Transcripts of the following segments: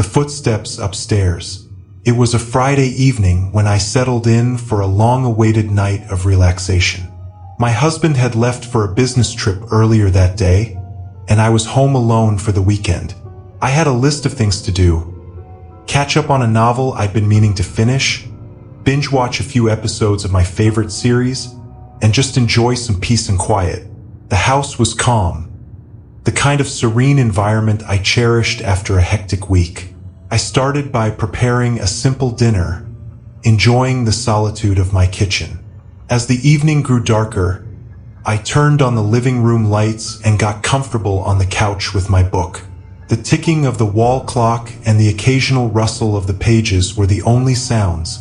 the footsteps upstairs. It was a Friday evening when I settled in for a long-awaited night of relaxation. My husband had left for a business trip earlier that day, and I was home alone for the weekend. I had a list of things to do. Catch up on a novel I'd been meaning to finish, binge watch a few episodes of my favorite series, and just enjoy some peace and quiet. The house was calm, the kind of serene environment I cherished after a hectic week. I started by preparing a simple dinner, enjoying the solitude of my kitchen. As the evening grew darker, I turned on the living room lights and got comfortable on the couch with my book. The ticking of the wall clock and the occasional rustle of the pages were the only sounds,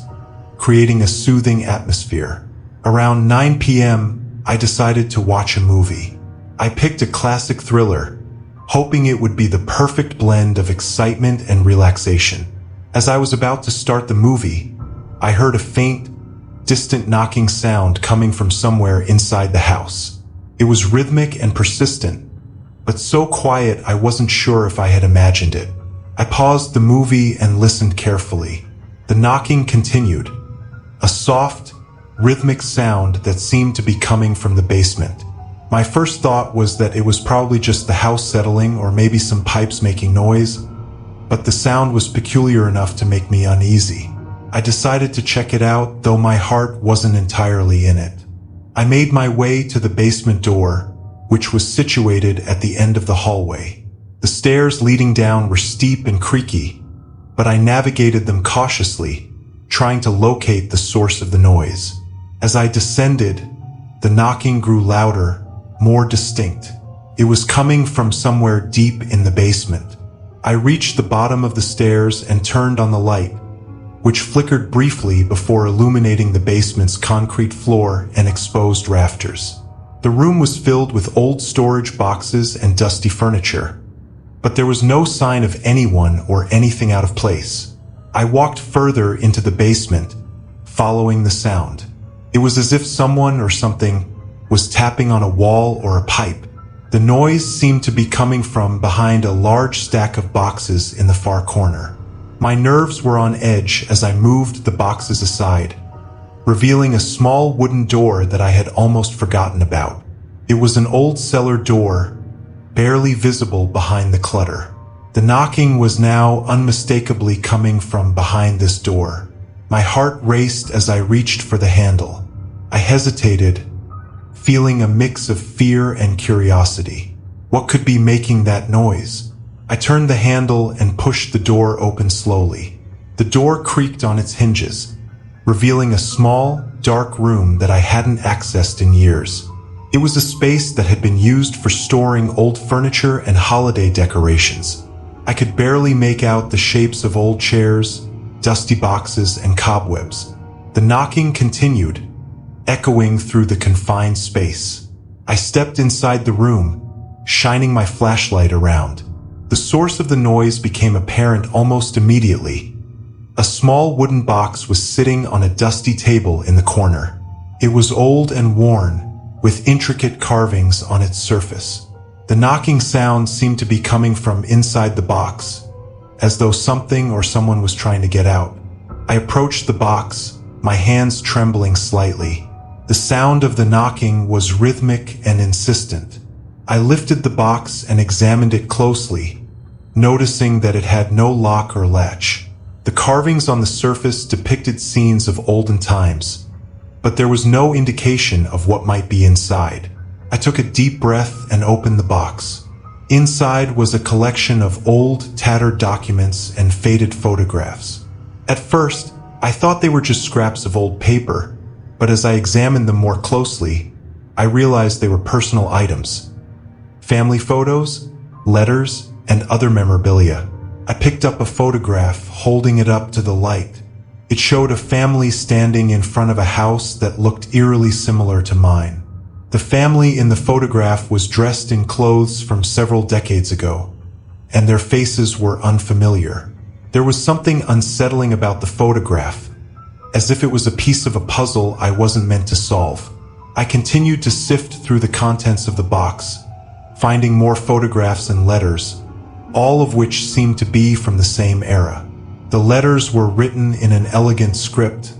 creating a soothing atmosphere. Around 9 p.m., I decided to watch a movie. I picked a classic thriller, hoping it would be the perfect blend of excitement and relaxation. As I was about to start the movie, I heard a faint, distant knocking sound coming from somewhere inside the house. It was rhythmic and persistent, but so quiet I wasn't sure if I had imagined it. I paused the movie and listened carefully. The knocking continued, a soft, rhythmic sound that seemed to be coming from the basement. My first thought was that it was probably just the house settling or maybe some pipes making noise, but the sound was peculiar enough to make me uneasy. I decided to check it out, though my heart wasn't entirely in it. I made my way to the basement door, which was situated at the end of the hallway. The stairs leading down were steep and creaky, but I navigated them cautiously, trying to locate the source of the noise. As I descended, the knocking grew louder, more distinct. It was coming from somewhere deep in the basement. I reached the bottom of the stairs and turned on the light, which flickered briefly before illuminating the basement's concrete floor and exposed rafters. The room was filled with old storage boxes and dusty furniture, but there was no sign of anyone or anything out of place. I walked further into the basement, following the sound. It was as if someone or something was tapping on a wall or a pipe. The noise seemed to be coming from behind a large stack of boxes in the far corner. My nerves were on edge as I moved the boxes aside, revealing a small wooden door that I had almost forgotten about. It was an old cellar door, barely visible behind the clutter. The knocking was now unmistakably coming from behind this door. My heart raced as I reached for the handle. I hesitated, feeling a mix of fear and curiosity. What could be making that noise? I turned the handle and pushed the door open slowly. The door creaked on its hinges, revealing a small, dark room that I hadn't accessed in years. It was a space that had been used for storing old furniture and holiday decorations. I could barely make out the shapes of old chairs, dusty boxes, and cobwebs. The knocking continued, echoing through the confined space. I stepped inside the room, shining my flashlight around. The source of the noise became apparent almost immediately. A small wooden box was sitting on a dusty table in the corner. It was old and worn, with intricate carvings on its surface. The knocking sound seemed to be coming from inside the box, as though something or someone was trying to get out. I approached the box, my hands trembling slightly. The sound of the knocking was rhythmic and insistent. I lifted the box and examined it closely, noticing that it had no lock or latch. The carvings on the surface depicted scenes of olden times, but there was no indication of what might be inside. I took a deep breath and opened the box. Inside was a collection of old, tattered documents and faded photographs. At first, I thought they were just scraps of old paper, but as I examined them more closely, I realized they were personal items. Family photos, letters, and other memorabilia. I picked up a photograph, holding it up to the light. It showed a family standing in front of a house that looked eerily similar to mine. The family in the photograph was dressed in clothes from several decades ago, and their faces were unfamiliar. There was something unsettling about the photograph, as if it was a piece of a puzzle I wasn't meant to solve. I continued to sift through the contents of the box, finding more photographs and letters, all of which seemed to be from the same era. The letters were written in an elegant script,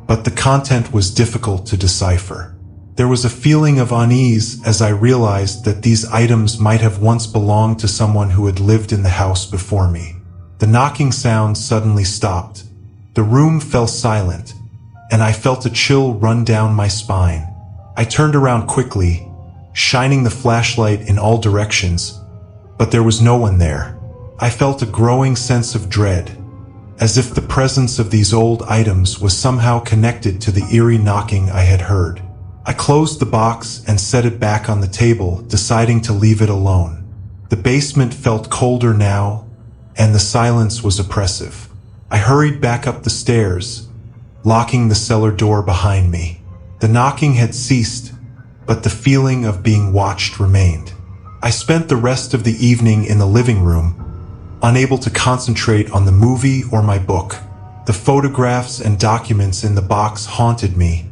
but the content was difficult to decipher. There was a feeling of unease as I realized that these items might have once belonged to someone who had lived in the house before me. The knocking sound suddenly stopped. The room fell silent, and I felt a chill run down my spine. I turned around quickly, shining the flashlight in all directions, but there was no one there. I felt a growing sense of dread, as if the presence of these old items was somehow connected to the eerie knocking I had heard. I closed the box and set it back on the table, deciding to leave it alone. The basement felt colder now, and the silence was oppressive. I hurried back up the stairs, locking the cellar door behind me. The knocking had ceased, but the feeling of being watched remained. I spent the rest of the evening in the living room, unable to concentrate on the movie or my book. The photographs and documents in the box haunted me,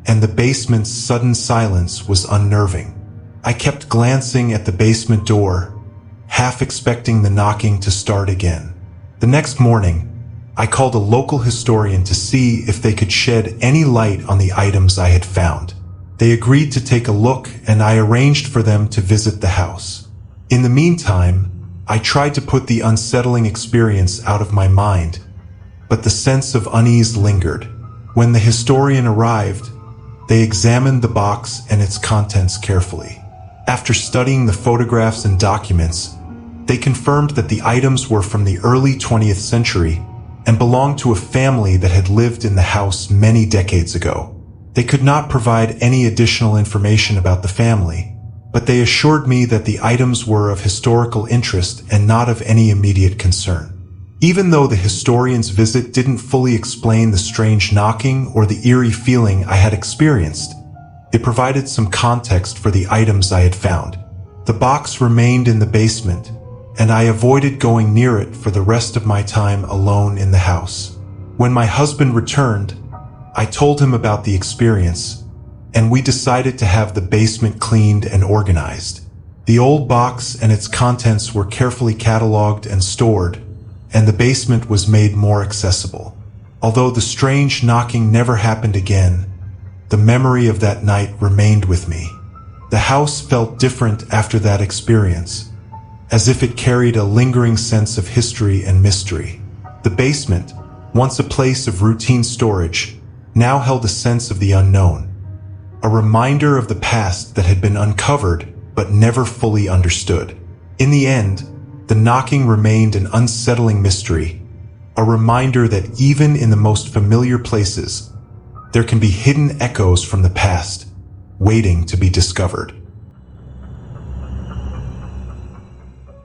and the basement's sudden silence was unnerving. I kept glancing at the basement door, half expecting the knocking to start again. The next morning, I called a local historian to see if they could shed any light on the items I had found. They agreed to take a look, and I arranged for them to visit the house. In the meantime, I tried to put the unsettling experience out of my mind, but the sense of unease lingered. When the historian arrived, they examined the box and its contents carefully. After studying the photographs and documents, they confirmed that the items were from the early 20th century and belonged to a family that had lived in the house many decades ago. They could not provide any additional information about the family, but they assured me that the items were of historical interest and not of any immediate concern. Even though the historian's visit didn't fully explain the strange knocking or the eerie feeling I had experienced, it provided some context for the items I had found. The box remained in the basement, and I avoided going near it for the rest of my time alone in the house. When my husband returned, I told him about the experience, and we decided to have the basement cleaned and organized. The old box and its contents were carefully cataloged and stored, and the basement was made more accessible. Although the strange knocking never happened again, the memory of that night remained with me. The house felt different after that experience, as if it carried a lingering sense of history and mystery. The basement, once a place of routine storage, now held a sense of the unknown, a reminder of the past that had been uncovered but never fully understood. In the end, the knocking remained an unsettling mystery, a reminder that even in the most familiar places, there can be hidden echoes from the past, waiting to be discovered.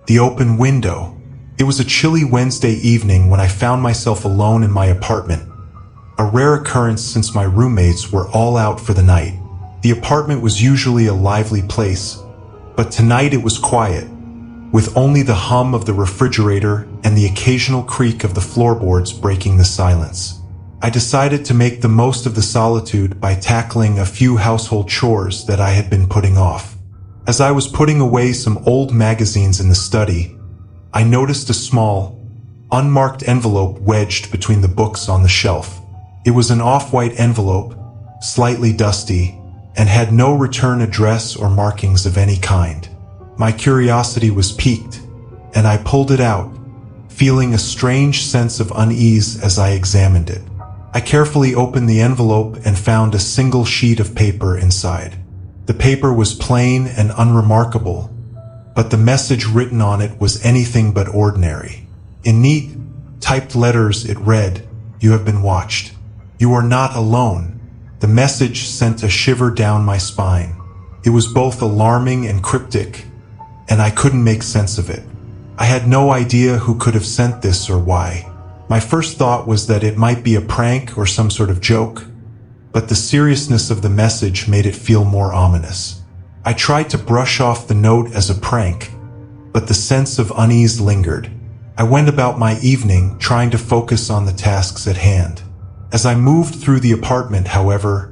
The open window. It was a chilly Wednesday evening when I found myself alone in my apartment, a rare occurrence since my roommates were all out for the night. The apartment was usually a lively place, but tonight it was quiet, with only the hum of the refrigerator and the occasional creak of the floorboards breaking the silence. I decided to make the most of the solitude by tackling a few household chores that I had been putting off. As I was putting away some old magazines in the study, I noticed a small, unmarked envelope wedged between the books on the shelf. It was an off-white envelope, slightly dusty, and had no return address or markings of any kind. My curiosity was piqued, and I pulled it out, feeling a strange sense of unease as I examined it. I carefully opened the envelope and found a single sheet of paper inside. The paper was plain and unremarkable, but the message written on it was anything but ordinary. In neat, typed letters it read, "You have been watched. You are not alone." The message sent a shiver down my spine. It was both alarming and cryptic, and I couldn't make sense of it. I had no idea who could have sent this or why. My first thought was that it might be a prank or some sort of joke, but the seriousness of the message made it feel more ominous. I tried to brush off the note as a prank, but the sense of unease lingered. I went about my evening trying to focus on the tasks at hand. As I moved through the apartment, however,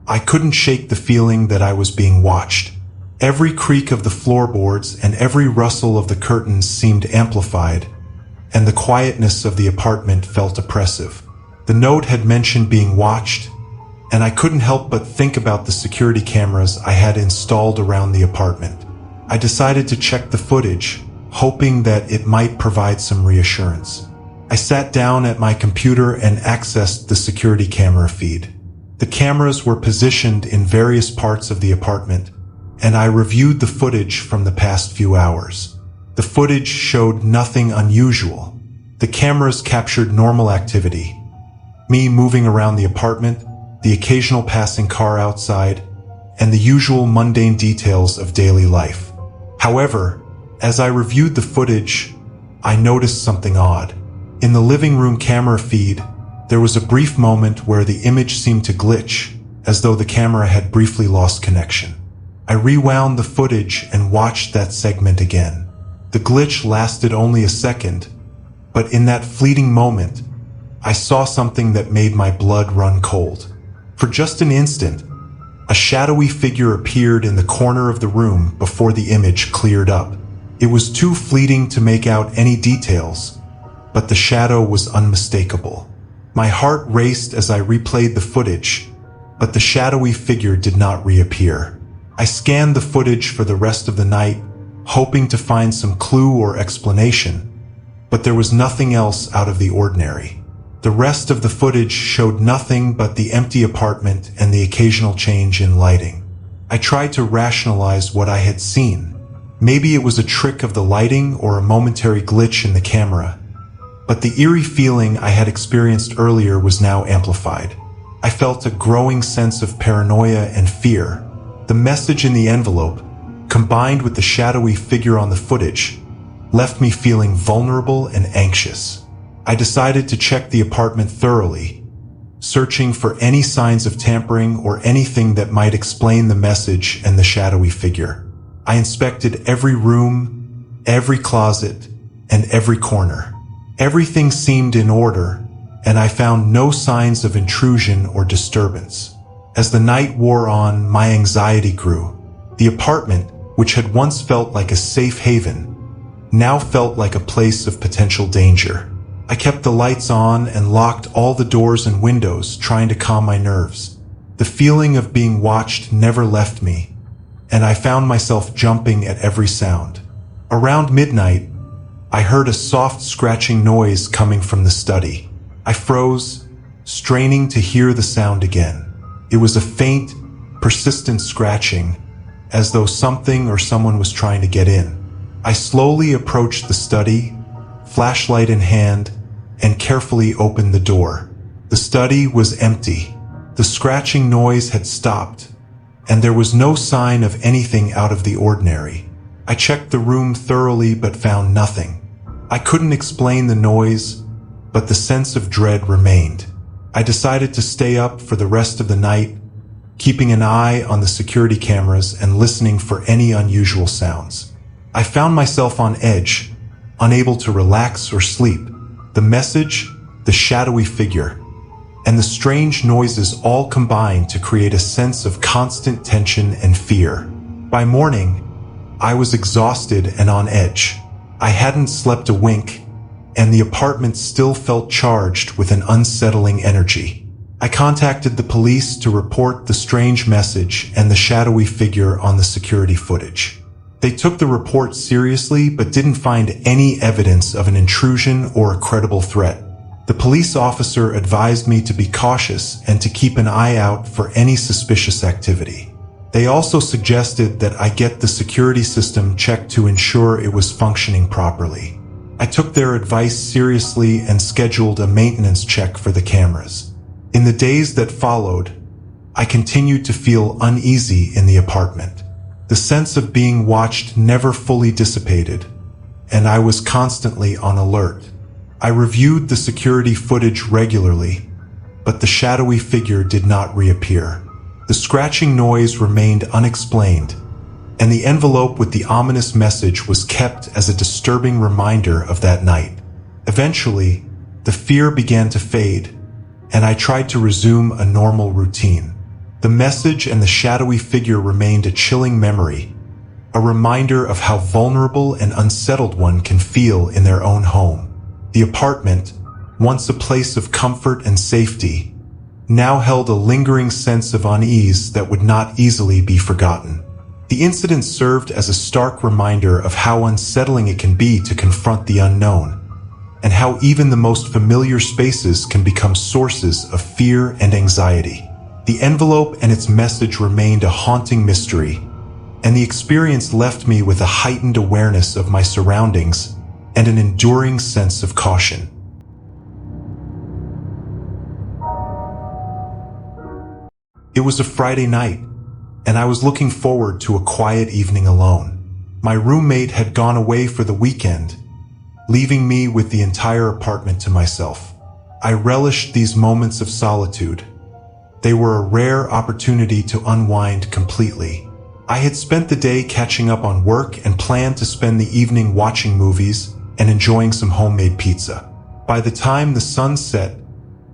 I couldn't shake the feeling that I was being watched. Every creak of the floorboards and every rustle of the curtains seemed amplified, and the quietness of the apartment felt oppressive. The note had mentioned being watched, and I couldn't help but think about the security cameras I had installed around the apartment. I decided to check the footage, hoping that it might provide some reassurance. I sat down at my computer and accessed the security camera feed. The cameras were positioned in various parts of the apartment, and I reviewed the footage from the past few hours. The footage showed nothing unusual. The cameras captured normal activity. Me moving around the apartment, the occasional passing car outside, and the usual mundane details of daily life. However, as I reviewed the footage, I noticed something odd. In the living room camera feed, there was a brief moment where the image seemed to glitch, as though the camera had briefly lost connection. I rewound the footage and watched that segment again. The glitch lasted only a second, but in that fleeting moment, I saw something that made my blood run cold. For just an instant, a shadowy figure appeared in the corner of the room before the image cleared up. It was too fleeting to make out any details, but the shadow was unmistakable. My heart raced as I replayed the footage, but the shadowy figure did not reappear. I scanned the footage for the rest of the night, hoping to find some clue or explanation, but there was nothing else out of the ordinary. The rest of the footage showed nothing but the empty apartment and the occasional change in lighting. I tried to rationalize what I had seen. Maybe it was a trick of the lighting or a momentary glitch in the camera, but the eerie feeling I had experienced earlier was now amplified. I felt a growing sense of paranoia and fear. The message in the envelope, combined with the shadowy figure on the footage, left me feeling vulnerable and anxious. I decided to check the apartment thoroughly, searching for any signs of tampering or anything that might explain the message and the shadowy figure. I inspected every room, every closet, and every corner. Everything seemed in order, and I found no signs of intrusion or disturbance. As the night wore on, my anxiety grew. The apartment, which had once felt like a safe haven, now felt like a place of potential danger. I kept the lights on and locked all the doors and windows, trying to calm my nerves. The feeling of being watched never left me, and I found myself jumping at every sound. Around midnight, I heard a soft scratching noise coming from the study. I froze, straining to hear the sound again. It was a faint, persistent scratching, as though something or someone was trying to get in. I slowly approached the study, flashlight in hand, and carefully opened the door. The study was empty. The scratching noise had stopped, and there was no sign of anything out of the ordinary. I checked the room thoroughly but found nothing. I couldn't explain the noise, but the sense of dread remained. I decided to stay up for the rest of the night, keeping an eye on the security cameras and listening for any unusual sounds. I found myself on edge, unable to relax or sleep. The message, the shadowy figure, and the strange noises all combined to create a sense of constant tension and fear. By morning, I was exhausted and on edge. I hadn't slept a wink, and the apartment still felt charged with an unsettling energy. I contacted the police to report the strange message and the shadowy figure on the security footage. They took the report seriously but didn't find any evidence of an intrusion or a credible threat. The police officer advised me to be cautious and to keep an eye out for any suspicious activity. They also suggested that I get the security system checked to ensure it was functioning properly. I took their advice seriously and scheduled a maintenance check for the cameras. In the days that followed, I continued to feel uneasy in the apartment. The sense of being watched never fully dissipated, and I was constantly on alert. I reviewed the security footage regularly, but the shadowy figure did not reappear. The scratching noise remained unexplained, and the envelope with the ominous message was kept as a disturbing reminder of that night. Eventually, the fear began to fade, and I tried to resume a normal routine. The message and the shadowy figure remained a chilling memory, a reminder of how vulnerable and unsettled one can feel in their own home. The apartment, once a place of comfort and safety, now held a lingering sense of unease that would not easily be forgotten. The incident served as a stark reminder of how unsettling it can be to confront the unknown, and how even the most familiar spaces can become sources of fear and anxiety. The envelope and its message remained a haunting mystery, and the experience left me with a heightened awareness of my surroundings and an enduring sense of caution. It was a Friday night, and I was looking forward to a quiet evening alone. My roommate had gone away for the weekend, leaving me with the entire apartment to myself. I relished these moments of solitude. They were a rare opportunity to unwind completely. I had spent the day catching up on work and planned to spend the evening watching movies and enjoying some homemade pizza. By the time the sun set,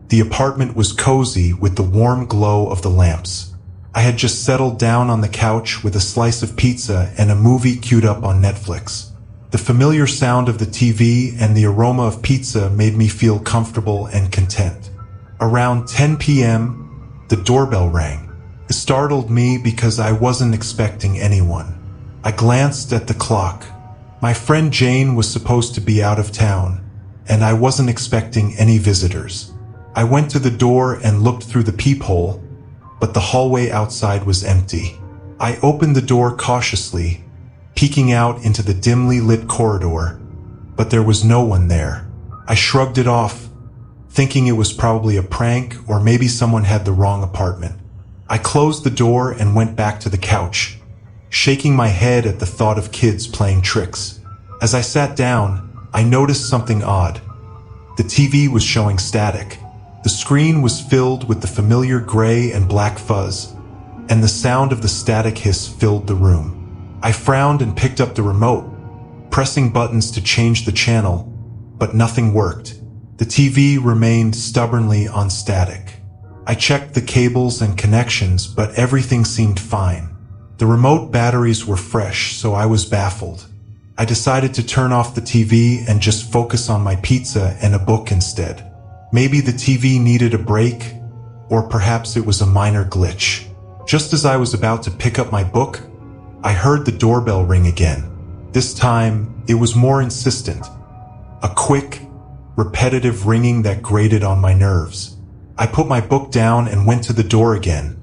the apartment was cozy with the warm glow of the lamps. I had just settled down on the couch with a slice of pizza and a movie queued up on Netflix. The familiar sound of the TV and the aroma of pizza made me feel comfortable and content. Around 10 p.m., the doorbell rang. It startled me because I wasn't expecting anyone. I glanced at the clock. My friend Jane was supposed to be out of town, and I wasn't expecting any visitors. I went to the door and looked through the peephole, but the hallway outside was empty. I opened the door cautiously, peeking out into the dimly lit corridor, but there was no one there. I shrugged it off, thinking it was probably a prank or maybe someone had the wrong apartment. I closed the door and went back to the couch, shaking my head at the thought of kids playing tricks. As I sat down, I noticed something odd. The TV was showing static. The screen was filled with the familiar gray and black fuzz, and the sound of the static hiss filled the room. I frowned and picked up the remote, pressing buttons to change the channel, but nothing worked. The TV remained stubbornly on static. I checked the cables and connections, but everything seemed fine. The remote batteries were fresh, so I was baffled. I decided to turn off the TV and just focus on my pizza and a book instead. Maybe the TV needed a break, or perhaps it was a minor glitch. Just as I was about to pick up my book, I heard the doorbell ring again. This time, it was more insistent. A quick, repetitive ringing that grated on my nerves. I put my book down and went to the door again,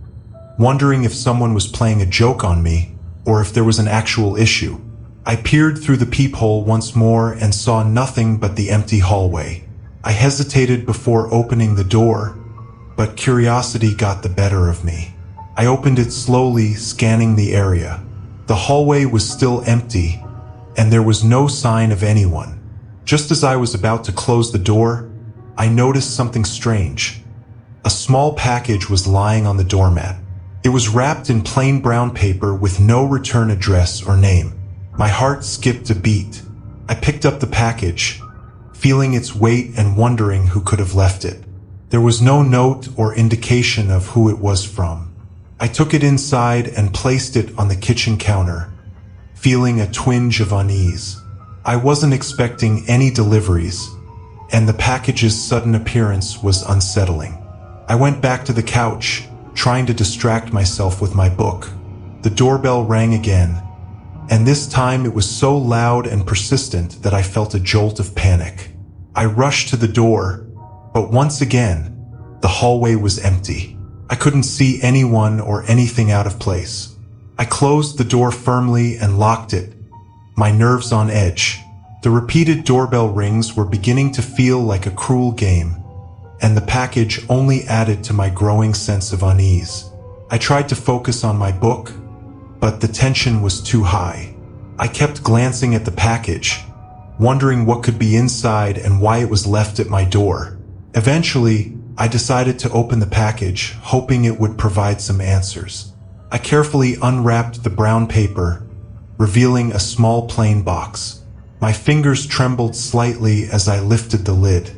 wondering if someone was playing a joke on me, or if there was an actual issue. I peered through the peephole once more and saw nothing but the empty hallway. I hesitated before opening the door, but curiosity got the better of me. I opened it slowly, scanning the area. The hallway was still empty, and there was no sign of anyone. Just as I was about to close the door, I noticed something strange. A small package was lying on the doormat. It was wrapped in plain brown paper with no return address or name. My heart skipped a beat. I picked up the package, feeling its weight and wondering who could have left it. There was no note or indication of who it was from. I took it inside and placed it on the kitchen counter, feeling a twinge of unease. I wasn't expecting any deliveries, and the package's sudden appearance was unsettling. I went back to the couch, trying to distract myself with my book. The doorbell rang again, and this time it was so loud and persistent that I felt a jolt of panic. I rushed to the door, but once again, the hallway was empty. I couldn't see anyone or anything out of place. I closed the door firmly and locked it, my nerves on edge. The repeated doorbell rings were beginning to feel like a cruel game, and the package only added to my growing sense of unease. I tried to focus on my book, but the tension was too high. I kept glancing at the package, wondering what could be inside and why it was left at my door. Eventually, I decided to open the package, hoping it would provide some answers. I carefully unwrapped the brown paper, revealing a small plain box. My fingers trembled slightly as I lifted the lid.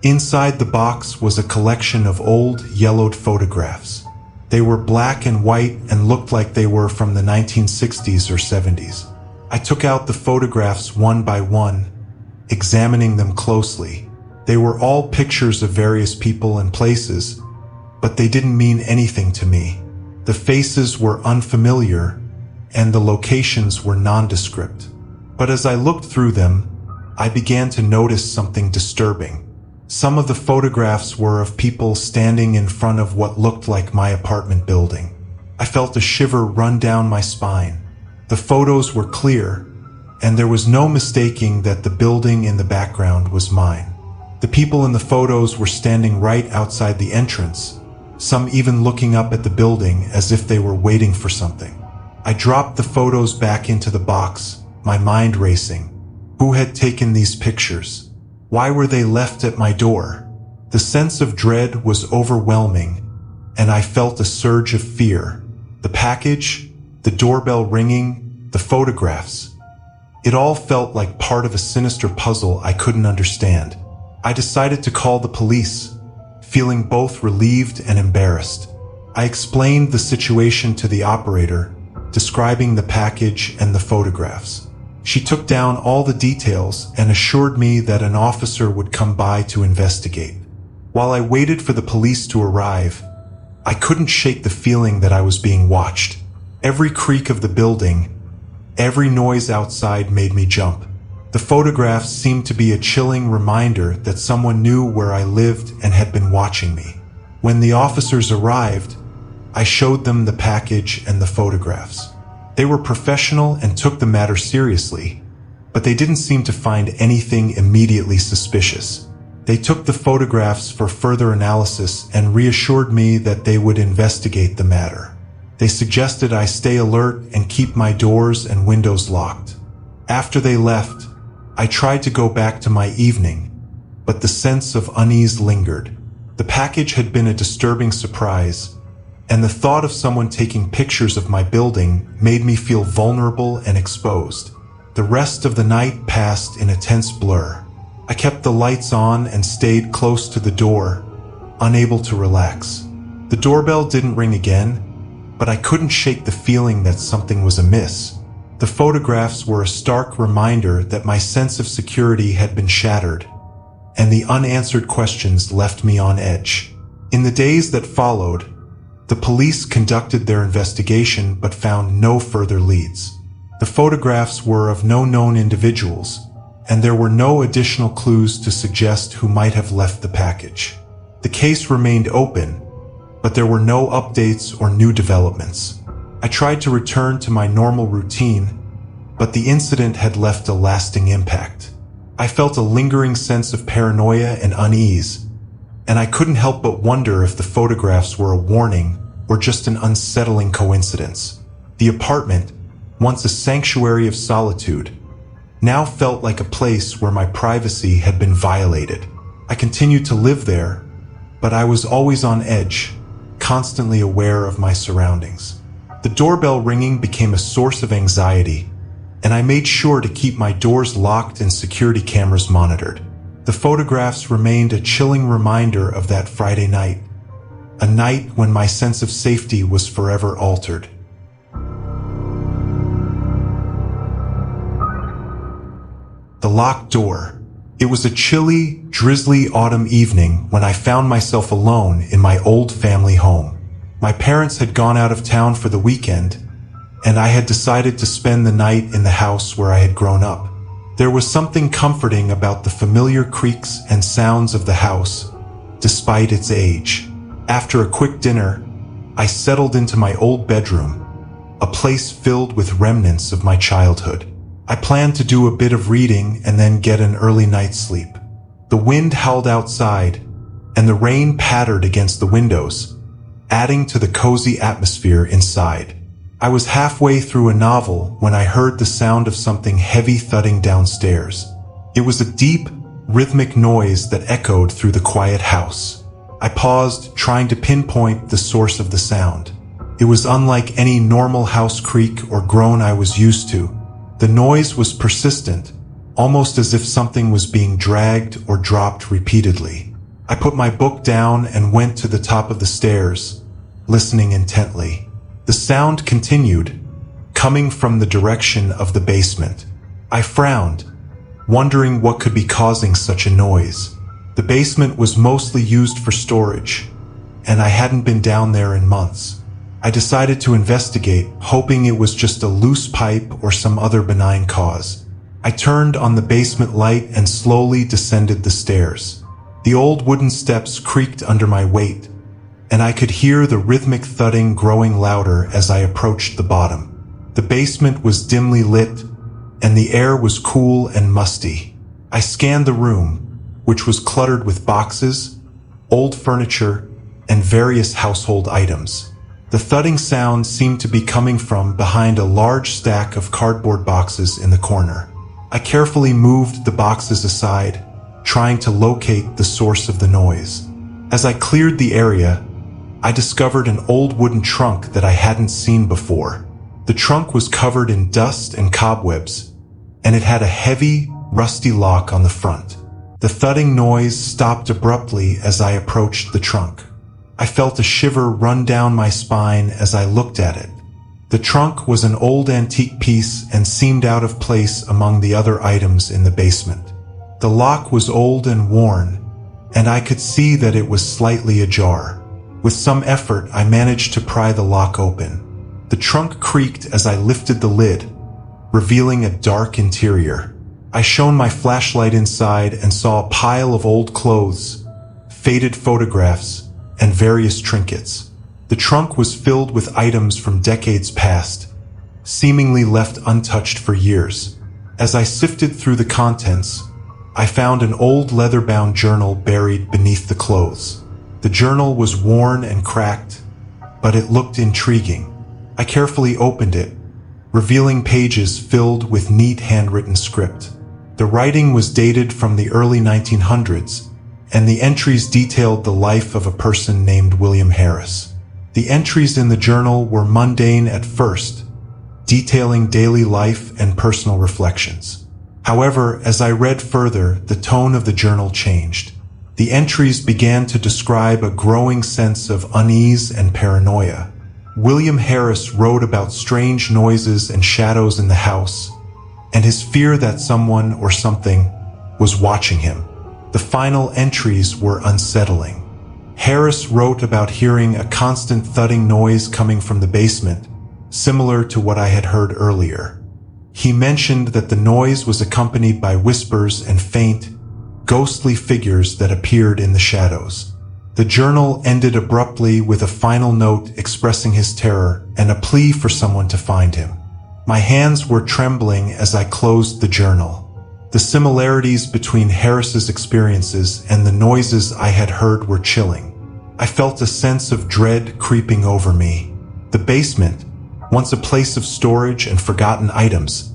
Inside the box was a collection of old, yellowed photographs. They were black and white and looked like they were from the 1960s or 70s. I took out the photographs one by one, examining them closely. They were all pictures of various people and places, but they didn't mean anything to me. The faces were unfamiliar, and the locations were nondescript. But as I looked through them, I began to notice something disturbing. Some of the photographs were of people standing in front of what looked like my apartment building. I felt a shiver run down my spine. The photos were clear, and there was no mistaking that the building in the background was mine. The people in the photos were standing right outside the entrance, some even looking up at the building as if they were waiting for something. I dropped the photos back into the box, my mind racing. Who had taken these pictures? Why were they left at my door? The sense of dread was overwhelming, and I felt a surge of fear. The package, the doorbell ringing, the photographs. It all felt like part of a sinister puzzle I couldn't understand. I decided to call the police, feeling both relieved and embarrassed. I explained the situation to the operator, describing the package and the photographs. She took down all the details and assured me that an officer would come by to investigate. While I waited for the police to arrive, I couldn't shake the feeling that I was being watched. Every creak of the building, every noise outside made me jump. The photographs seemed to be a chilling reminder that someone knew where I lived and had been watching me. When the officers arrived, I showed them the package and the photographs. They were professional and took the matter seriously, but they didn't seem to find anything immediately suspicious. They took the photographs for further analysis and reassured me that they would investigate the matter. They suggested I stay alert and keep my doors and windows locked. After they left, I tried to go back to my evening, but the sense of unease lingered. The package had been a disturbing surprise, and the thought of someone taking pictures of my building made me feel vulnerable and exposed. The rest of the night passed in a tense blur. I kept the lights on and stayed close to the door, unable to relax. The doorbell didn't ring again, but I couldn't shake the feeling that something was amiss. The photographs were a stark reminder that my sense of security had been shattered, and the unanswered questions left me on edge. In the days that followed, the police conducted their investigation but found no further leads. The photographs were of no known individuals, and there were no additional clues to suggest who might have left the package. The case remained open, but there were no updates or new developments. I tried to return to my normal routine, but the incident had left a lasting impact. I felt a lingering sense of paranoia and unease, and I couldn't help but wonder if the photographs were a warning or just an unsettling coincidence. The apartment, once a sanctuary of solitude, now felt like a place where my privacy had been violated. I continued to live there, but I was always on edge, constantly aware of my surroundings. The doorbell ringing became a source of anxiety, and I made sure to keep my doors locked and security cameras monitored. The photographs remained a chilling reminder of that Friday night, a night when my sense of safety was forever altered. The locked door. It was a chilly, drizzly autumn evening when I found myself alone in my old family home. My parents had gone out of town for the weekend, and I had decided to spend the night in the house where I had grown up. There was something comforting about the familiar creaks and sounds of the house, despite its age. After a quick dinner, I settled into my old bedroom, a place filled with remnants of my childhood. I planned to do a bit of reading and then get an early night's sleep. The wind howled outside, and the rain pattered against the windows, adding to the cozy atmosphere inside. I was halfway through a novel when I heard the sound of something heavy thudding downstairs. It was a deep, rhythmic noise that echoed through the quiet house. I paused, trying to pinpoint the source of the sound. It was unlike any normal house creak or groan I was used to. The noise was persistent, almost as if something was being dragged or dropped repeatedly. I put my book down and went to the top of the stairs, listening intently. The sound continued, coming from the direction of the basement. I frowned, wondering what could be causing such a noise. The basement was mostly used for storage, and I hadn't been down there in months. I decided to investigate, hoping it was just a loose pipe or some other benign cause. I turned on the basement light and slowly descended the stairs. The old wooden steps creaked under my weight, and I could hear the rhythmic thudding growing louder as I approached the bottom. The basement was dimly lit, and the air was cool and musty. I scanned the room, which was cluttered with boxes, old furniture, and various household items. The thudding sound seemed to be coming from behind a large stack of cardboard boxes in the corner. I carefully moved the boxes aside, trying to locate the source of the noise. As I cleared the area, I discovered an old wooden trunk that I hadn't seen before. The trunk was covered in dust and cobwebs, and it had a heavy, rusty lock on the front. The thudding noise stopped abruptly as I approached the trunk. I felt a shiver run down my spine as I looked at it. The trunk was an old antique piece and seemed out of place among the other items in the basement. The lock was old and worn, and I could see that it was slightly ajar. With some effort, I managed to pry the lock open. The trunk creaked as I lifted the lid, revealing a dark interior. I shone my flashlight inside and saw a pile of old clothes, faded photographs, and various trinkets. The trunk was filled with items from decades past, seemingly left untouched for years. As I sifted through the contents, I found an old leather-bound journal buried beneath the clothes. The journal was worn and cracked, but it looked intriguing. I carefully opened it, revealing pages filled with neat handwritten script. The writing was dated from the early 1900s, and the entries detailed the life of a person named William Harris. The entries in the journal were mundane at first, detailing daily life and personal reflections. However, as I read further, the tone of the journal changed. The entries began to describe a growing sense of unease and paranoia. William Harris wrote about strange noises and shadows in the house, and his fear that someone or something was watching him. The final entries were unsettling. Harris wrote about hearing a constant thudding noise coming from the basement, similar to what I had heard earlier. He mentioned that the noise was accompanied by whispers and faint, ghostly figures that appeared in the shadows. The journal ended abruptly with a final note expressing his terror and a plea for someone to find him. My hands were trembling as I closed the journal. The similarities between Harris's experiences and the noises I had heard were chilling. I felt a sense of dread creeping over me. The basement, once a place of storage and forgotten items,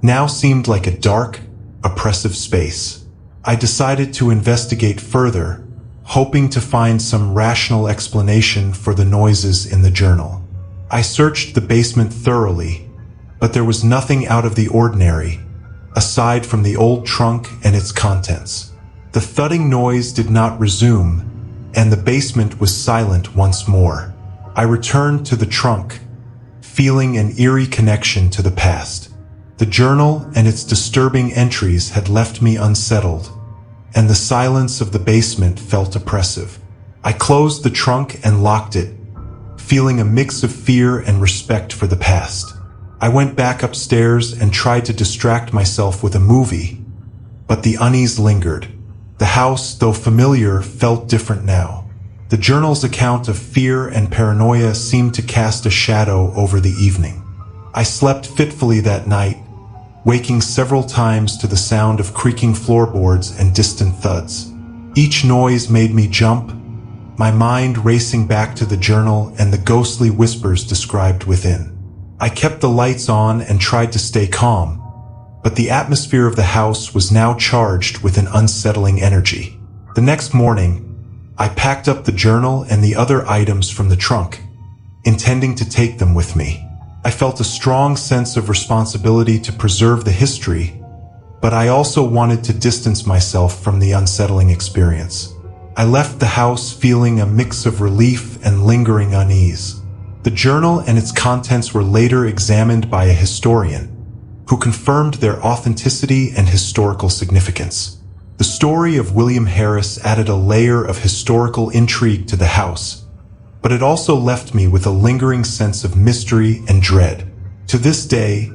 now seemed like a dark, oppressive space. I decided to investigate further, hoping to find some rational explanation for the noises in the journal. I searched the basement thoroughly, but there was nothing out of the ordinary, aside from the old trunk and its contents. The thudding noise did not resume, and the basement was silent once more. I returned to the trunk, feeling an eerie connection to the past. The journal and its disturbing entries had left me unsettled, and the silence of the basement felt oppressive. I closed the trunk and locked it, feeling a mix of fear and respect for the past. I went back upstairs and tried to distract myself with a movie, but the unease lingered. The house, though familiar, felt different now. The journal's account of fear and paranoia seemed to cast a shadow over the evening. I slept fitfully that night, waking several times to the sound of creaking floorboards and distant thuds. Each noise made me jump, my mind racing back to the journal and the ghostly whispers described within. I kept the lights on and tried to stay calm, but the atmosphere of the house was now charged with an unsettling energy. The next morning, I packed up the journal and the other items from the trunk, intending to take them with me. I felt a strong sense of responsibility to preserve the history, but I also wanted to distance myself from the unsettling experience. I left the house feeling a mix of relief and lingering unease. The journal and its contents were later examined by a historian, who confirmed their authenticity and historical significance. The story of William Harris added a layer of historical intrigue to the house, but it also left me with a lingering sense of mystery and dread. To this day,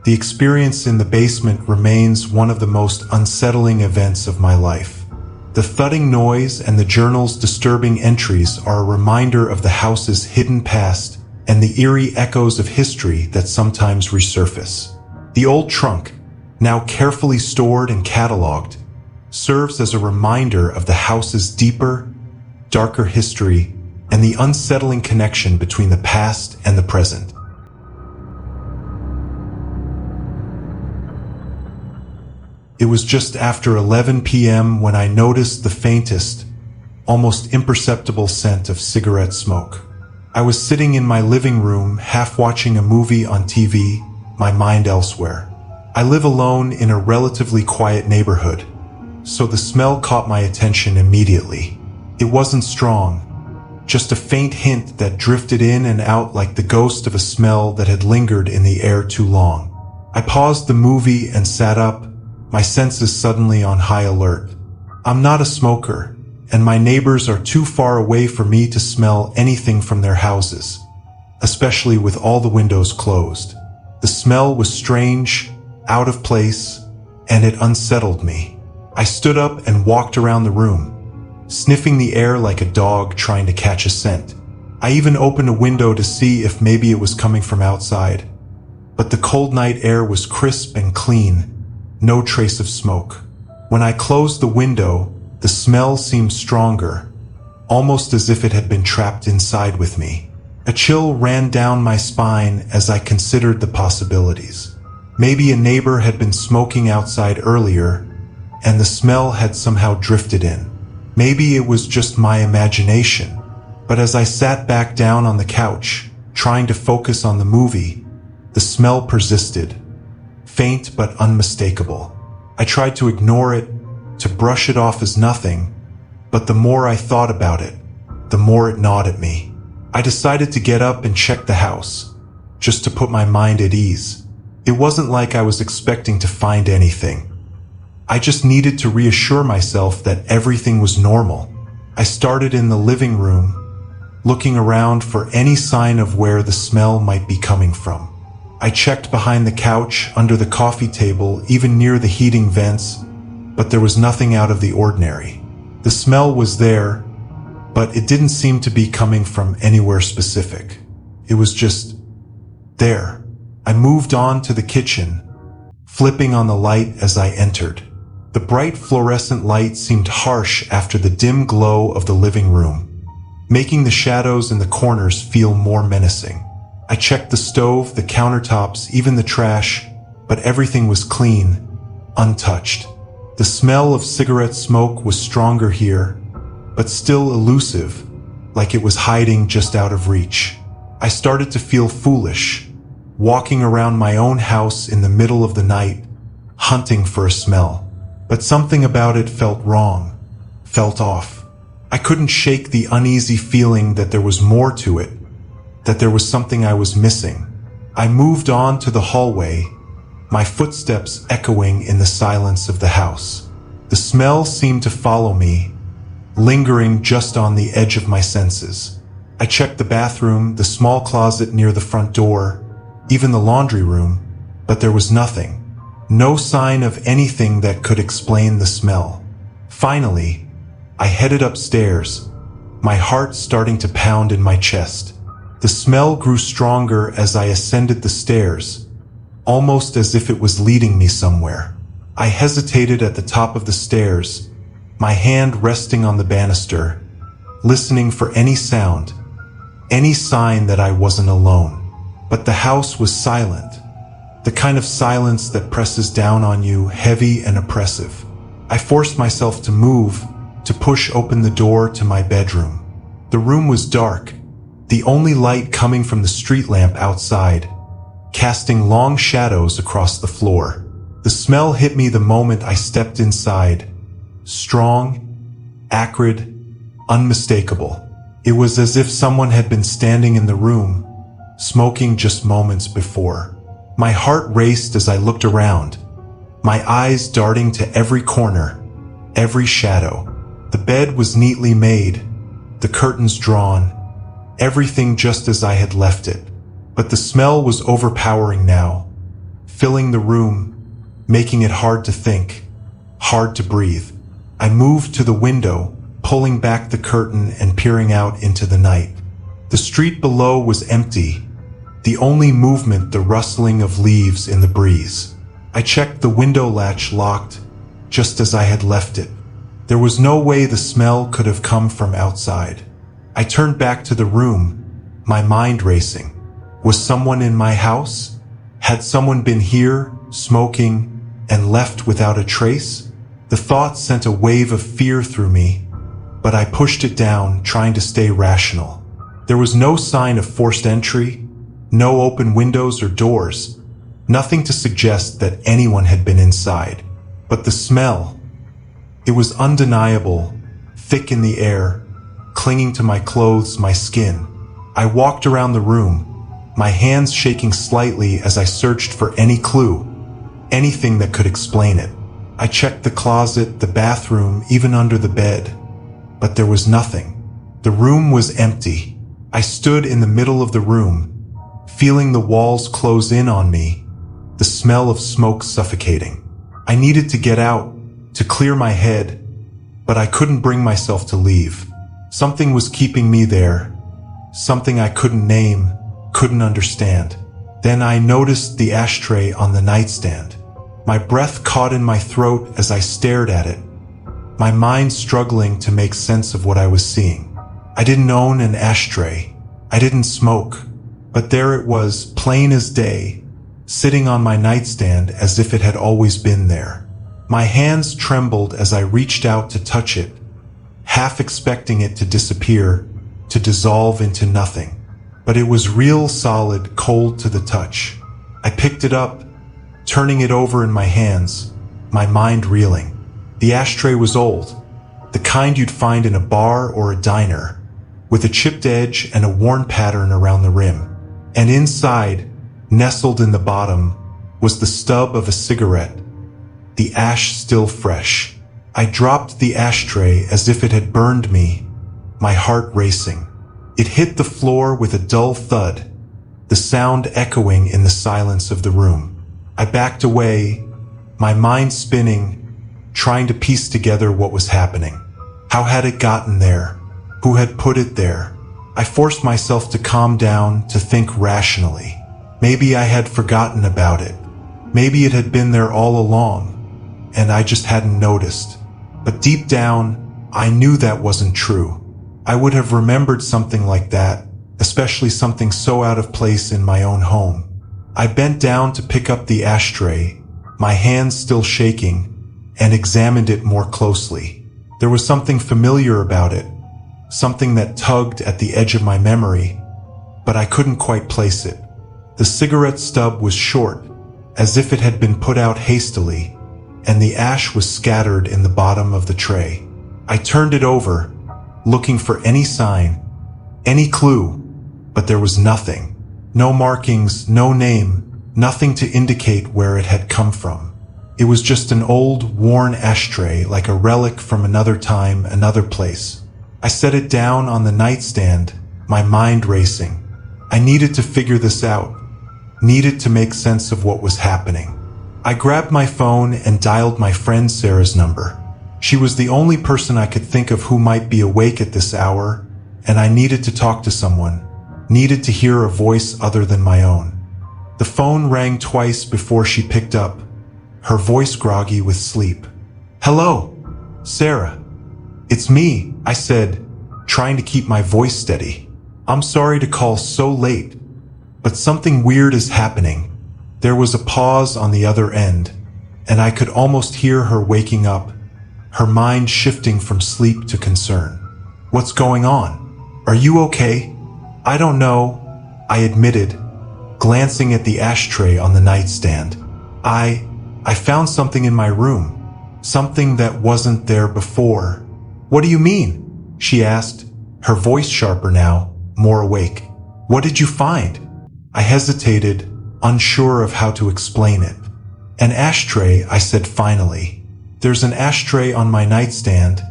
the experience in the basement remains one of the most unsettling events of my life. The thudding noise and the journal's disturbing entries are a reminder of the house's hidden past and the eerie echoes of history that sometimes resurface. The old trunk, now carefully stored and cataloged, serves as a reminder of the house's deeper, darker history and the unsettling connection between the past and the present. It was just after 11 p.m. when I noticed the faintest, almost imperceptible scent of cigarette smoke. I was sitting in my living room, half watching a movie on TV, my mind elsewhere. I live alone in a relatively quiet neighborhood, so the smell caught my attention immediately. It wasn't strong, just a faint hint that drifted in and out like the ghost of a smell that had lingered in the air too long. I paused the movie and sat up, my senses suddenly on high alert. I'm not a smoker, and my neighbors are too far away for me to smell anything from their houses, especially with all the windows closed. The smell was strange, out of place, and it unsettled me. I stood up and walked around the room, sniffing the air like a dog trying to catch a scent. I even opened a window to see if maybe it was coming from outside, but the cold night air was crisp and clean, no trace of smoke. When I closed the window, the smell seemed stronger, almost as if it had been trapped inside with me. A chill ran down my spine as I considered the possibilities. Maybe a neighbor had been smoking outside earlier, and the smell had somehow drifted in. Maybe it was just my imagination. But as I sat back down on the couch, trying to focus on the movie, the smell persisted. Faint but unmistakable. I tried to ignore it, to brush it off as nothing, but the more I thought about it, the more it gnawed at me. I decided to get up and check the house, just to put my mind at ease. It wasn't like I was expecting to find anything. I just needed to reassure myself that everything was normal. I started in the living room, looking around for any sign of where the smell might be coming from. I checked behind the couch, under the coffee table, even near the heating vents, but there was nothing out of the ordinary. The smell was there, but it didn't seem to be coming from anywhere specific. It was just there. I moved on to the kitchen, flipping on the light as I entered. The bright fluorescent light seemed harsh after the dim glow of the living room, making the shadows in the corners feel more menacing. I checked the stove, the countertops, even the trash, but everything was clean, untouched. The smell of cigarette smoke was stronger here, but still elusive, like it was hiding just out of reach. I started to feel foolish, walking around my own house in the middle of the night, hunting for a smell. But something about it felt wrong, felt off. I couldn't shake the uneasy feeling that there was more to it, that there was something I was missing. I moved on to the hallway, my footsteps echoing in the silence of the house. The smell seemed to follow me, lingering just on the edge of my senses. I checked the bathroom, the small closet near the front door, even the laundry room, but there was nothing. No sign of anything that could explain the smell. Finally, I headed upstairs, my heart starting to pound in my chest. The smell grew stronger as I ascended the stairs, almost as if it was leading me somewhere. I hesitated at the top of the stairs, my hand resting on the banister, listening for any sound, any sign that I wasn't alone. But the house was silent, the kind of silence that presses down on you, heavy and oppressive. I forced myself to move, to push open the door to my bedroom. The room was dark, the only light coming from the street lamp outside, casting long shadows across the floor. The smell hit me the moment I stepped inside. Strong, acrid, unmistakable. It was as if someone had been standing in the room, smoking just moments before. My heart raced as I looked around, my eyes darting to every corner, every shadow. The bed was neatly made, the curtains drawn, everything just as I had left it. But the smell was overpowering now, filling the room, making it hard to think, hard to breathe. I moved to the window, pulling back the curtain and peering out into the night. The street below was empty, the only movement the rustling of leaves in the breeze. I checked the window latch locked, just as I had left it. There was no way the smell could have come from outside. I turned back to the room, my mind racing. Was someone in my house? Had someone been here, smoking, and left without a trace? The thought sent a wave of fear through me, but I pushed it down, trying to stay rational. There was no sign of forced entry, no open windows or doors, nothing to suggest that anyone had been inside. But the smell, it was undeniable, thick in the air, clinging to my clothes, my skin. I walked around the room, my hands shaking slightly as I searched for any clue, anything that could explain it. I checked the closet, the bathroom, even under the bed, but there was nothing. The room was empty. I stood in the middle of the room, feeling the walls close in on me, the smell of smoke suffocating. I needed to get out, to clear my head, but I couldn't bring myself to leave. Something was keeping me there, something I couldn't name, couldn't understand. Then I noticed the ashtray on the nightstand. My breath caught in my throat as I stared at it, my mind struggling to make sense of what I was seeing. I didn't own an ashtray. I didn't smoke. But there it was, plain as day, sitting on my nightstand as if it had always been there. My hands trembled as I reached out to touch it, half expecting it to disappear, to dissolve into nothing. But it was real, solid, cold to the touch. I picked it up, turning it over in my hands, my mind reeling. The ashtray was old, the kind you'd find in a bar or a diner, with a chipped edge and a worn pattern around the rim. And inside, nestled in the bottom, was the stub of a cigarette, the ash still fresh. I dropped the ashtray as if it had burned me, my heart racing. It hit the floor with a dull thud, the sound echoing in the silence of the room. I backed away, my mind spinning, trying to piece together what was happening. How had it gotten there? Who had put it there? I forced myself to calm down, to think rationally. Maybe I had forgotten about it. Maybe it had been there all along, and I just hadn't noticed. But deep down, I knew that wasn't true. I would have remembered something like that, especially something so out of place in my own home. I bent down to pick up the ashtray, my hands still shaking, and examined it more closely. There was something familiar about it, something that tugged at the edge of my memory, but I couldn't quite place it. The cigarette stub was short, as if it had been put out hastily, and the ash was scattered in the bottom of the tray. I turned it over, looking for any sign, any clue, but there was nothing. No markings, no name, nothing to indicate where it had come from. It was just an old, worn ashtray, like a relic from another time, another place. I set it down on the nightstand, my mind racing. I needed to figure this out, needed to make sense of what was happening. I grabbed my phone and dialed my friend Sarah's number. She was the only person I could think of who might be awake at this hour, and I needed to talk to someone, needed to hear a voice other than my own. The phone rang twice before she picked up, her voice groggy with sleep. "Hello, Sarah. It's me," I said, trying to keep my voice steady. "I'm sorry to call so late, but something weird is happening." There was a pause on the other end, and I could almost hear her waking up, her mind shifting from sleep to concern. "What's going on? Are you okay?" "I don't know," I admitted, glancing at the ashtray on the nightstand. I found something in my room, something that wasn't there before." "What do you mean?" she asked, her voice sharper now, more awake. "What did you find?" I hesitated, unsure of how to explain it. An ashtray, I said finally. There's an ashtray on my nightstand,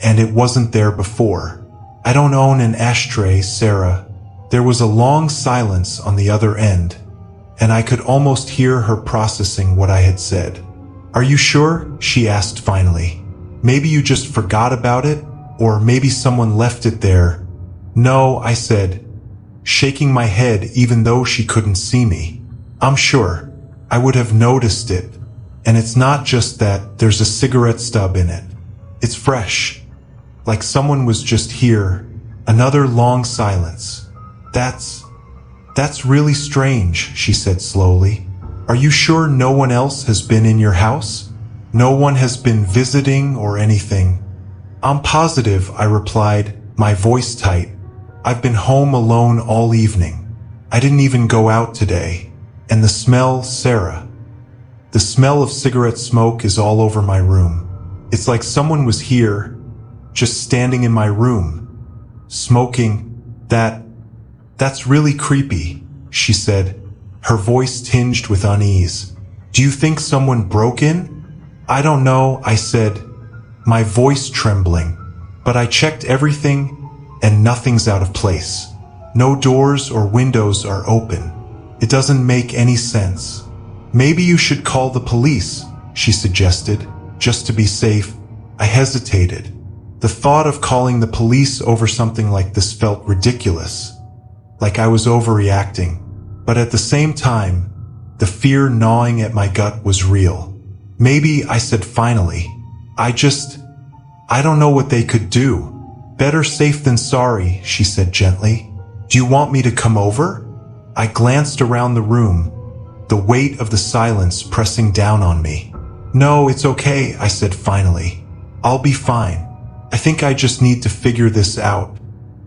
and it wasn't there before. I don't own an ashtray, Sarah. There was a long silence on the other end, and I could almost hear her processing what I had said. Are you sure? She asked finally. Maybe you just forgot about it, or maybe someone left it there. No, I said, shaking my head even though she couldn't see me. I'm sure. I would have noticed it. And it's not just that there's a cigarette stub in it. It's fresh. Like someone was just here. Another long silence. That's really strange, she said slowly. Are you sure no one else has been in your house? No one has been visiting or anything? I'm positive, I replied, my voice tight. I've been home alone all evening. I didn't even go out today. And the smell, Sarah. The smell of cigarette smoke is all over my room. It's like someone was here, just standing in my room, smoking. That's really creepy, she said, her voice tinged with unease. Do you think someone broke in? I don't know, I said, my voice trembling. But I checked everything, and nothing's out of place. No doors or windows are open. It doesn't make any sense. Maybe you should call the police, she suggested, just to be safe. I hesitated. The thought of calling the police over something like this felt ridiculous, like I was overreacting. But at the same time, the fear gnawing at my gut was real. Maybe, I said finally, I don't know what they could do. Better safe than sorry, she said gently. Do you want me to come over? I glanced around the room, the weight of the silence pressing down on me. No, it's okay, I said finally. I'll be fine. I think I just need to figure this out.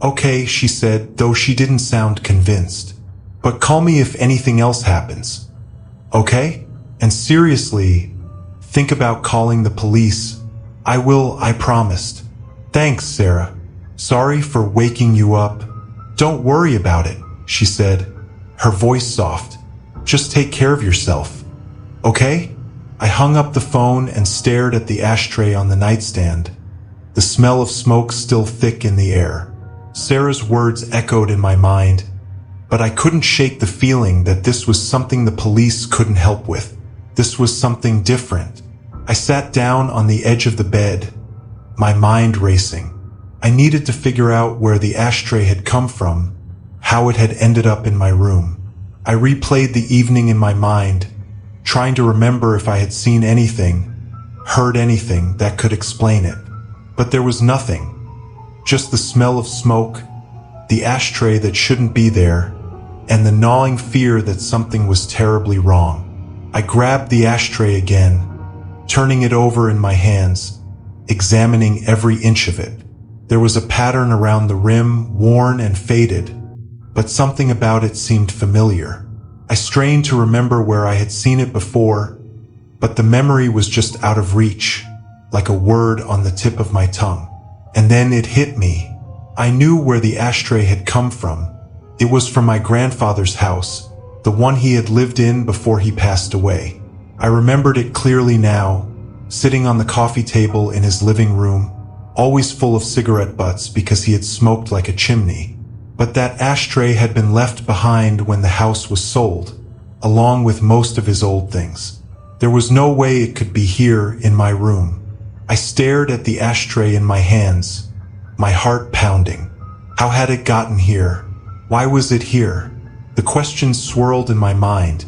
Okay, she said, though she didn't sound convinced. But call me if anything else happens. Okay? And seriously, think about calling the police. I will, I promised. Thanks, Sarah. Sorry for waking you up. Don't worry about it, she said, her voice soft. Just take care of yourself. Okay? I hung up the phone and stared at the ashtray on the nightstand, the smell of smoke still thick in the air. Sarah's words echoed in my mind, but I couldn't shake the feeling that this was something the police couldn't help with. This was something different. I sat down on the edge of the bed, my mind racing. I needed to figure out where the ashtray had come from, how it had ended up in my room. I replayed the evening in my mind, trying to remember if I had seen anything, heard anything that could explain it. But there was nothing. Just the smell of smoke, the ashtray that shouldn't be there, and the gnawing fear that something was terribly wrong. I grabbed the ashtray again, turning it over in my hands, examining every inch of it. There was a pattern around the rim, worn and faded, but something about it seemed familiar. I strained to remember where I had seen it before, but the memory was just out of reach, like a word on the tip of my tongue. And then it hit me. I knew where the ashtray had come from. It was from my grandfather's house, the one he had lived in before he passed away. I remembered it clearly now, sitting on the coffee table in his living room, always full of cigarette butts because he had smoked like a chimney. But that ashtray had been left behind when the house was sold, along with most of his old things. There was no way it could be here in my room. I stared at the ashtray in my hands, my heart pounding. How had it gotten here? Why was it here? The questions swirled in my mind,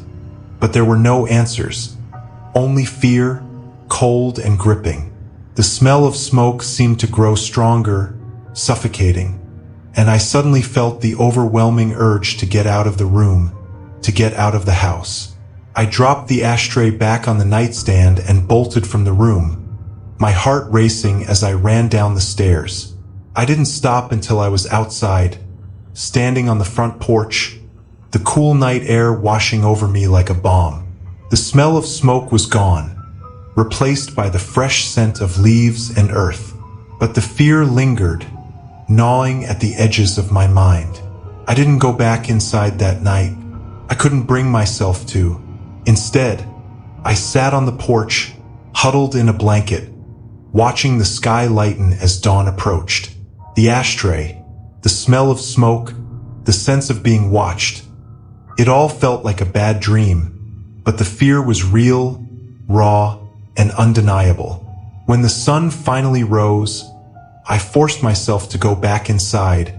but there were no answers. Only fear, cold and gripping. The smell of smoke seemed to grow stronger, suffocating, and I suddenly felt the overwhelming urge to get out of the room, to get out of the house. I dropped the ashtray back on the nightstand and bolted from the room, my heart racing as I ran down the stairs. I didn't stop until I was outside, standing on the front porch, the cool night air washing over me like a balm. The smell of smoke was gone, replaced by the fresh scent of leaves and earth. But the fear lingered, gnawing at the edges of my mind. I didn't go back inside that night. I couldn't bring myself to. Instead, I sat on the porch, huddled in a blanket, watching the sky lighten as dawn approached. The ashtray, the smell of smoke, the sense of being watched. It all felt like a bad dream, but the fear was real, raw, and undeniable. When the sun finally rose, I forced myself to go back inside,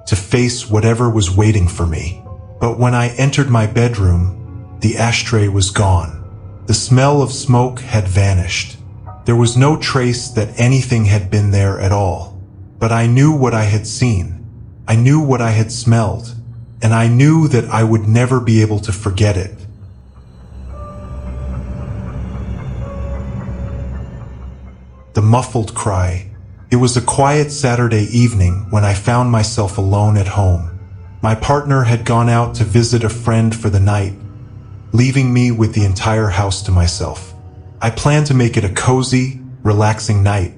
to face whatever was waiting for me. But when I entered my bedroom, the ashtray was gone. The smell of smoke had vanished. There was no trace that anything had been there at all. But I knew what I had seen. I knew what I had smelled. And I knew that I would never be able to forget it. The muffled cry. It was a quiet Saturday evening when I found myself alone at home. My partner had gone out to visit a friend for the night, leaving me with the entire house to myself. I planned to make it a cozy, relaxing night.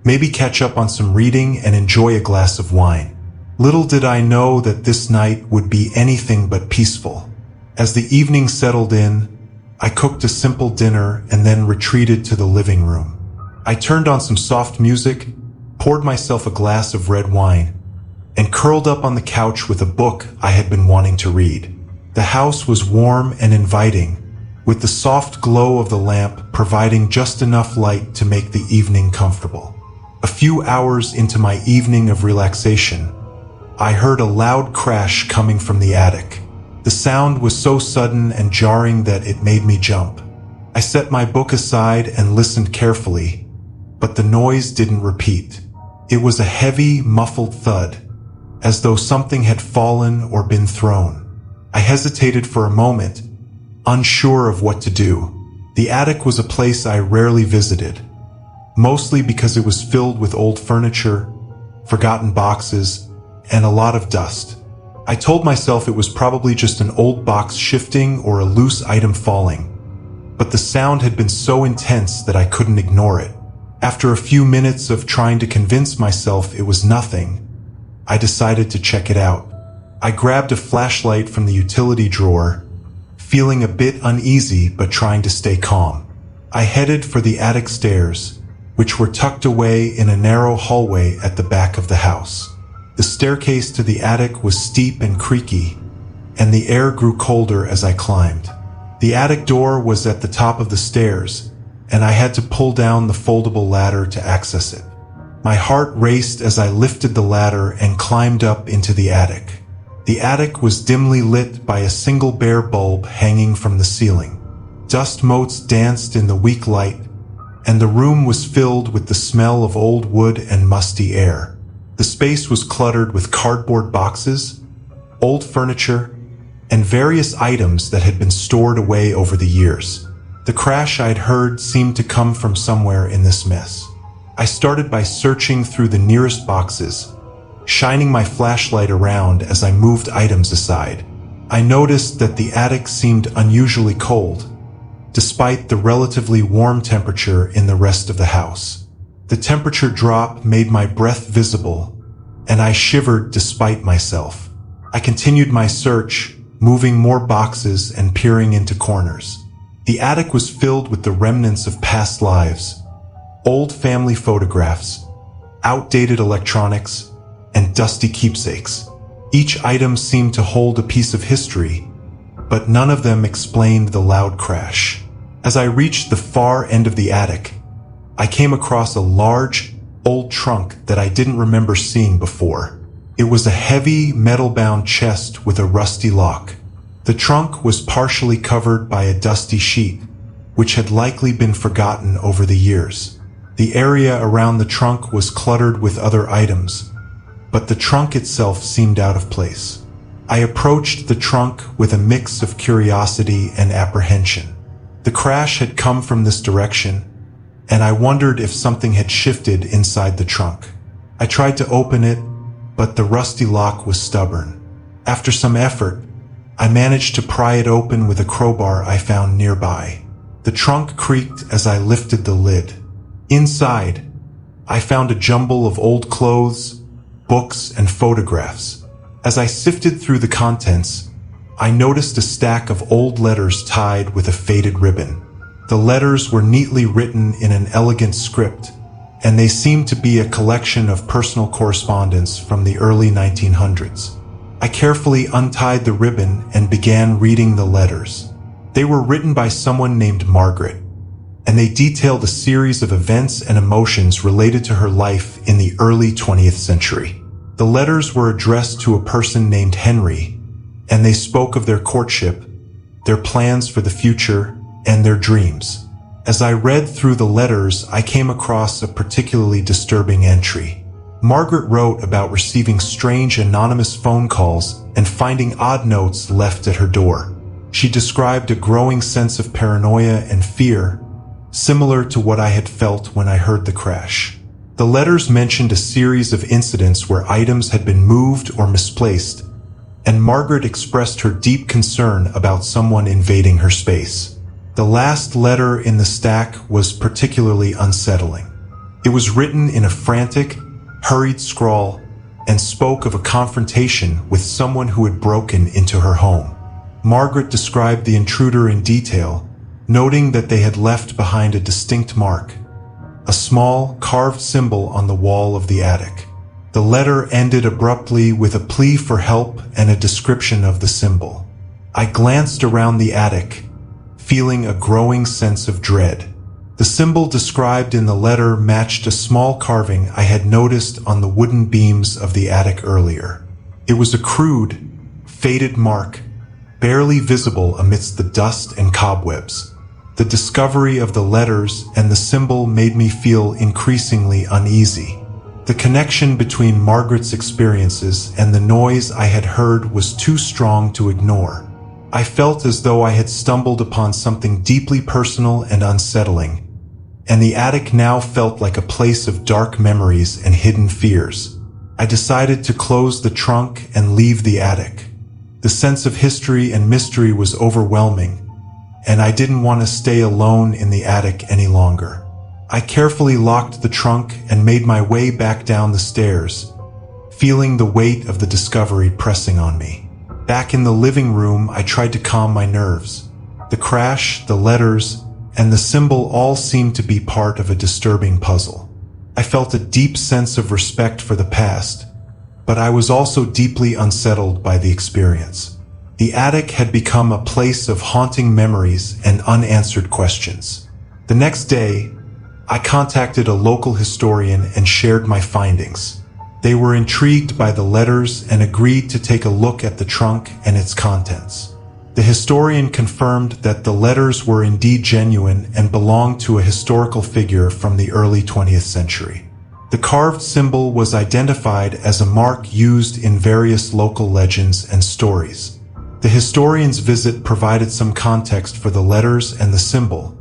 Maybe catch up on some reading and enjoy a glass of wine. Little did I know that this night would be anything but peaceful. As the evening settled in, I cooked a simple dinner and then retreated to the living room. I turned on some soft music, poured myself a glass of red wine, and curled up on the couch with a book I had been wanting to read. The house was warm and inviting, with the soft glow of the lamp providing just enough light to make the evening comfortable. A few hours into my evening of relaxation, I heard a loud crash coming from the attic. The sound was so sudden and jarring that it made me jump. I set my book aside and listened carefully, but the noise didn't repeat. It was a heavy, muffled thud, as though something had fallen or been thrown. I hesitated for a moment, unsure of what to do. The attic was a place I rarely visited, mostly because it was filled with old furniture, forgotten boxes, and a lot of dust. I told myself it was probably just an old box shifting or a loose item falling, but the sound had been so intense that I couldn't ignore it. After a few minutes of trying to convince myself it was nothing, I decided to check it out. I grabbed a flashlight from the utility drawer, feeling a bit uneasy but trying to stay calm. I headed for the attic stairs, which were tucked away in a narrow hallway at the back of the house. The staircase to the attic was steep and creaky, and the air grew colder as I climbed. The attic door was at the top of the stairs, and I had to pull down the foldable ladder to access it. My heart raced as I lifted the ladder and climbed up into the attic. The attic was dimly lit by a single bare bulb hanging from the ceiling. Dust motes danced in the weak light, and the room was filled with the smell of old wood and musty air. The space was cluttered with cardboard boxes, old furniture, and various items that had been stored away over the years. The crash I'd heard seemed to come from somewhere in this mess. I started by searching through the nearest boxes, shining my flashlight around as I moved items aside. I noticed that the attic seemed unusually cold, despite the relatively warm temperature in the rest of the house. The temperature drop made my breath visible, and I shivered despite myself. I continued my search, moving more boxes and peering into corners. The attic was filled with the remnants of past lives, old family photographs, outdated electronics, and dusty keepsakes. Each item seemed to hold a piece of history, but none of them explained the loud crash. As I reached the far end of the attic, I came across a large, old trunk that I didn't remember seeing before. It was a heavy, metal-bound chest with a rusty lock. The trunk was partially covered by a dusty sheet, which had likely been forgotten over the years. The area around the trunk was cluttered with other items, but the trunk itself seemed out of place. I approached the trunk with a mix of curiosity and apprehension. The crash had come from this direction, and I wondered if something had shifted inside the trunk. I tried to open it, but the rusty lock was stubborn. After some effort, I managed to pry it open with a crowbar I found nearby. The trunk creaked as I lifted the lid. Inside, I found a jumble of old clothes, books, and photographs. As I sifted through the contents, I noticed a stack of old letters tied with a faded ribbon. The letters were neatly written in an elegant script, and they seemed to be a collection of personal correspondence from the early 1900s. I carefully untied the ribbon and began reading the letters. They were written by someone named Margaret, and they detailed a series of events and emotions related to her life in the early 20th century. The letters were addressed to a person named Henry, and they spoke of their courtship, their plans for the future, and their dreams. As I read through the letters, I came across a particularly disturbing entry. Margaret wrote about receiving strange anonymous phone calls and finding odd notes left at her door. She described a growing sense of paranoia and fear, similar to what I had felt when I heard the crash. The letters mentioned a series of incidents where items had been moved or misplaced, and Margaret expressed her deep concern about someone invading her space. The last letter in the stack was particularly unsettling. It was written in a frantic, hurried scrawl and spoke of a confrontation with someone who had broken into her home. Margaret described the intruder in detail, noting that they had left behind a distinct mark, a small, carved symbol on the wall of the attic. The letter ended abruptly with a plea for help and a description of the symbol. I glanced around the attic, feeling a growing sense of dread. The symbol described in the letter matched a small carving I had noticed on the wooden beams of the attic earlier. It was a crude, faded mark, barely visible amidst the dust and cobwebs. The discovery of the letters and the symbol made me feel increasingly uneasy. The connection between Margaret's experiences and the noise I had heard was too strong to ignore. I felt as though I had stumbled upon something deeply personal and unsettling, and the attic now felt like a place of dark memories and hidden fears. I decided to close the trunk and leave the attic. The sense of history and mystery was overwhelming, and I didn't want to stay alone in the attic any longer. I carefully locked the trunk and made my way back down the stairs, feeling the weight of the discovery pressing on me. Back in the living room, I tried to calm my nerves. The crash, the letters, and the symbol all seemed to be part of a disturbing puzzle. I felt a deep sense of respect for the past, but I was also deeply unsettled by the experience. The attic had become a place of haunting memories and unanswered questions. The next day, I contacted a local historian and shared my findings. They were intrigued by the letters and agreed to take a look at the trunk and its contents. The historian confirmed that the letters were indeed genuine and belonged to a historical figure from the early 20th century. The carved symbol was identified as a mark used in various local legends and stories. The historian's visit provided some context for the letters and the symbol,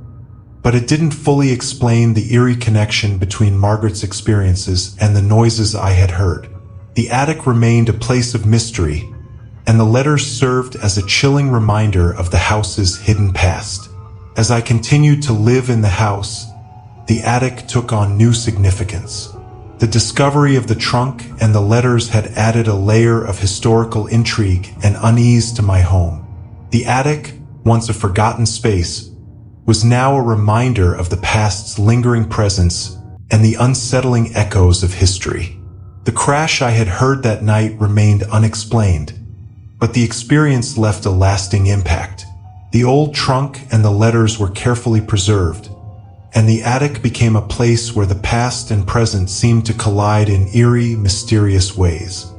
but it didn't fully explain the eerie connection between Margaret's experiences and the noises I had heard. The attic remained a place of mystery, and the letters served as a chilling reminder of the house's hidden past. As I continued to live in the house, the attic took on new significance. The discovery of the trunk and the letters had added a layer of historical intrigue and unease to my home. The attic, once a forgotten space, was now a reminder of the past's lingering presence and the unsettling echoes of history. The crash I had heard that night remained unexplained, but the experience left a lasting impact. The old trunk and the letters were carefully preserved, and the attic became a place where the past and present seemed to collide in eerie, mysterious ways.